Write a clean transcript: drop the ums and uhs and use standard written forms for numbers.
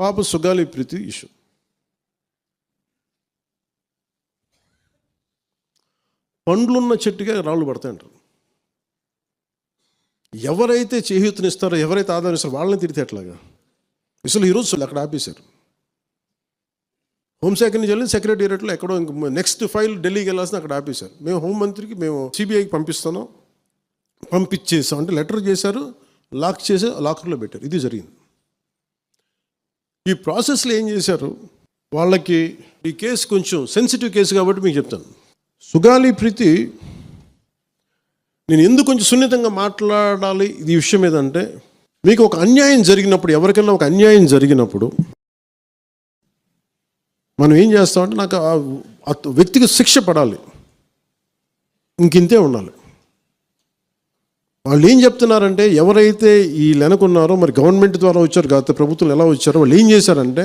పాప సుగాలి ప్రీతి ఇష్యూ. పండ్లున్న చెట్టుగా రాళ్ళు పడతాయంటారు. ఎవరైతే చేయూతనిస్తారో, ఎవరైతే ఆదరిస్తారో వాళ్ళని తిరితే ఎట్లాగా? అసలు ఈరోజు అక్కడ ఆపేశారు. హోంశాఖ నుంచి వెళ్ళి సెక్రటేరియట్లో ఎక్కడో నెక్స్ట్ ఫైల్ ఢిల్లీకి వెళ్ళాల్సిన అక్కడ ఆపేశారు. మేము హోంమంత్రికి మేము సిబిఐకి పంపిస్తాం, పంపించేసాం అంటే లెటర్ చేశారు, లాక్ చేసి లాకర్లో పెట్టారు. ఇది జరిగింది. ఈ ప్రాసెస్లో ఏం చేశారు, వాళ్ళకి ఈ కేసు కొంచెం సెన్సిటివ్ కేసు కాబట్టి మీకు చెప్తాను. సుగాలి ప్రీతి, నేను ఎందుకు కొంచెం సున్నితంగా మాట్లాడాలి ఈ విషయం ఏదంటే, మీకు ఒక అన్యాయం జరిగినప్పుడు, ఎవరికైనా ఒక అన్యాయం జరిగినప్పుడు మనం ఏం చేస్తామంటే, నాకు ఆ వ్యక్తికి శిక్ష పడాలి, ఇంకింతే ఉండాలి. వాళ్ళు ఏం చెప్తున్నారంటే, ఎవరైతే ఈ వెనకున్నారో, మరి గవర్నమెంట్ ద్వారా వచ్చారు, గత ప్రభుత్వం ఎలా వచ్చారో, వాళ్ళు ఏం చేశారంటే